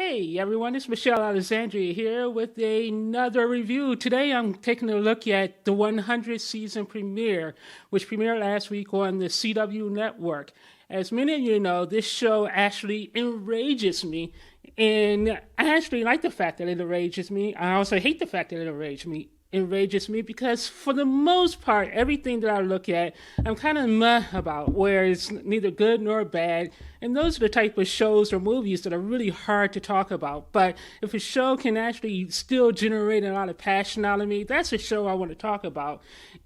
Hey everyone, it's Michelle Alexandria here with another review. Today I'm taking a look at the 100th season premiere, which premiered last week on the CW network. As many of you know, this show actually enrages me, and I actually like the fact that it enrages me. I also hate the fact that it enrages me because for the most part everything that I look at I'm kind of meh about, where it's neither good nor bad, and those are the type of shows or movies that are really hard to talk about. But if a show can actually still generate a lot of passion out of me, that's a show I want to talk about.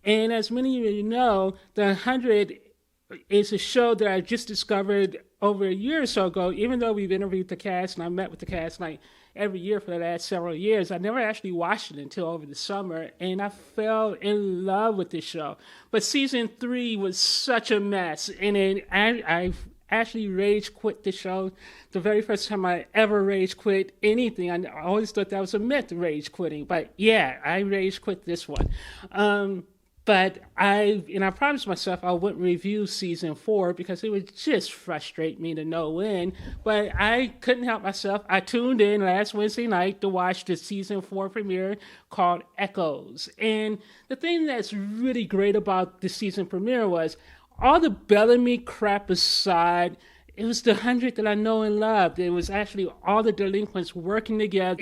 And as many of you know, The 100 is a show that I just discovered over a year or so ago. Even though we've interviewed the cast and I met with the cast like every year for the last several years, I never actually watched it until over the summer, and I fell in love with this show. But season 3 was such a mess, and I've actually rage quit the show the very first time I ever rage quit anything. I always thought that was a myth, rage quitting, but yeah, I rage quit this one. But I promised myself I wouldn't review season 4 because it would just frustrate me to no end. But I couldn't help myself. I tuned in last Wednesday night to watch the season 4 premiere called Echoes. And the thing that's really great about the season premiere was, all the Bellamy crap aside, it was the 100 that I know and loved. It was actually all the delinquents working together.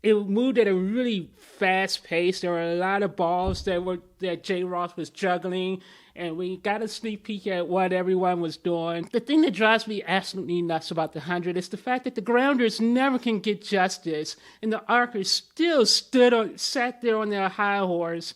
It moved at a really fast pace. There were a lot of balls that J. Roth was juggling, and we got a sneak peek at what everyone was doing. The thing that drives me absolutely nuts about the 100 is the fact that the Grounders never can get justice, and the Arkers still sat there on their high horse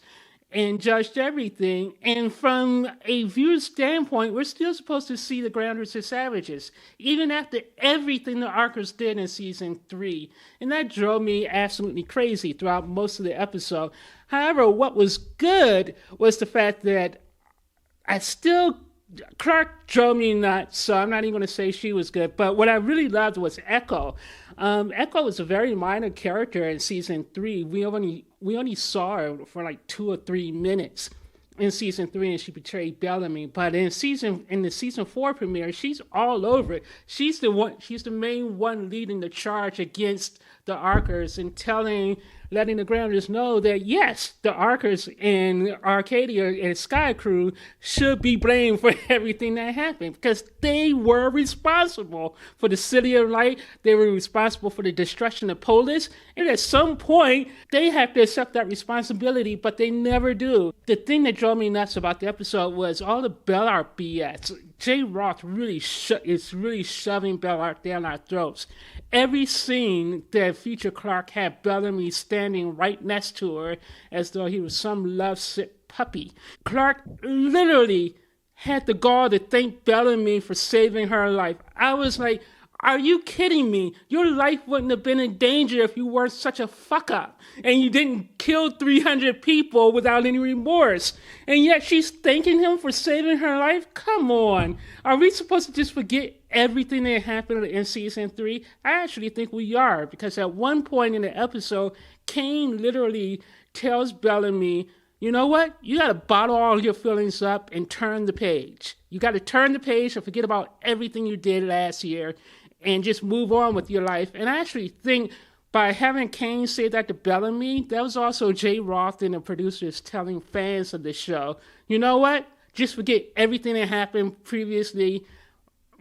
and judged everything. And from a viewer standpoint, we're still supposed to see the Grounders as savages, even after everything the Arkers did in season 3. And that drove me absolutely crazy throughout most of the episode. However, what was good was the fact that Clark drove me nuts, so I'm not even going to say she was good. But what I really loved was Echo. Echo was a very minor character in season 3. We only saw her for like 2 or 3 minutes in season 3, and she betrayed Bellamy. But in the season 4 premiere, she's all over it. She's the main one leading the charge against the Arkers and letting the Grounders know that yes, the Arkers and Arcadia and Sky Crew should be blamed for everything that happened, because they were responsible for the City of Light. They were responsible for the destruction of Polis, and at some point they have to accept that responsibility, but they never do. The thing that drove me nuts about the episode was all the Bellart BS. J. Roth is really shoving Bellart down our throats. Every scene that featured Clark had Bellamy standing right next to her as though he was some lovesick puppy. Clark literally had the gall to thank Bellamy for saving her life. I was like, are you kidding me? Your life wouldn't have been in danger if you weren't such a fuck up and you didn't kill 300 people without any remorse. And yet she's thanking him for saving her life? Come on. Are we supposed to just forget everything that happened in season 3? I actually think we are, because at one point in the episode, Kane literally tells Bellamy, you know what? You got to bottle all your feelings up and turn the page. You got to turn the page and forget about everything you did last year and just move on with your life. And I actually think by having Kane say that to Bellamy, that was also J. Roth and the producers telling fans of the show, you know what? Just forget everything that happened previously.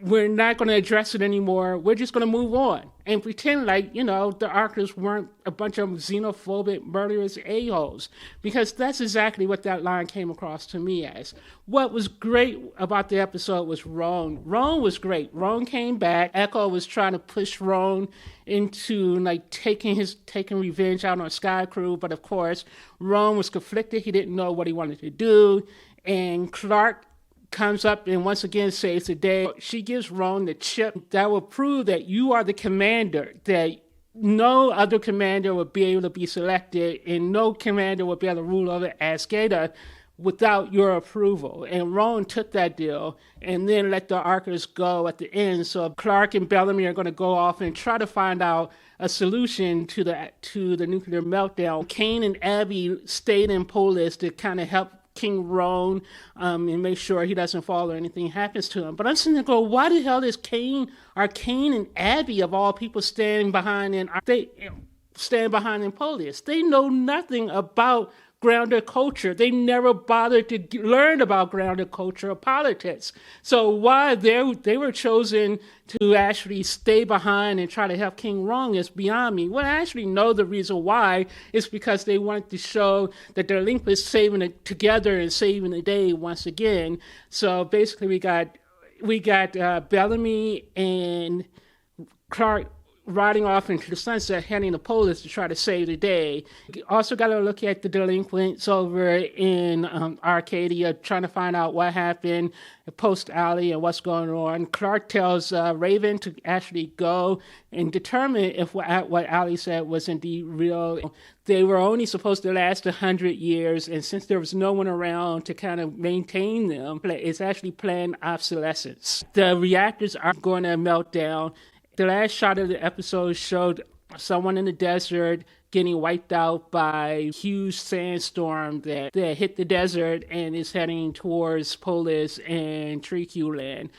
We're not going to address it anymore. We're just going to move on and pretend like, the Arkers weren't a bunch of xenophobic, murderous a-holes, because that's exactly what that line came across to me as. What was great about the episode was Roan. Roan was great. Roan came back. Echo was trying to push Roan into taking revenge out on Sky Crew, but of course, Roan was conflicted. He didn't know what he wanted to do, and Clark comes up and once again saves the day. She gives Roan the chip that will prove that you are the commander, that no other commander will be able to be selected, and no commander will be able to rule over Asgada without your approval. And Roan took that deal and then let the Arkers go at the end. So Clark and Bellamy are going to go off and try to find out a solution to the nuclear meltdown. Kane and Abby stayed in Polis to kind of help King Roan and make sure he doesn't fall or anything happens to him. But I'm sitting there going, why the hell is Kane and Abby of all people standing behind in Polis? They know nothing about grounded culture. They never bothered to learn about grounded culture or politics. So why they were chosen to actually stay behind and try to help King Rong is beyond me. Well, I actually know the reason why. It's because they wanted to show that their link was saving it together and saving the day once again. So basically we got Bellamy and Clark riding off into the sunset, heading to Polis to try to save the day. Also got to look at the delinquents over in Arcadia, trying to find out what happened post Alley and what's going on. Clark tells Raven to actually go and determine if what Alley said was indeed real. They were only supposed to last 100 years, and since there was no one around to kind of maintain them, it's actually planned obsolescence. The reactors are going to melt down. The last shot of the episode showed someone in the desert getting wiped out by a huge sandstorm that hit the desert and is heading towards Polis and Treeq Land.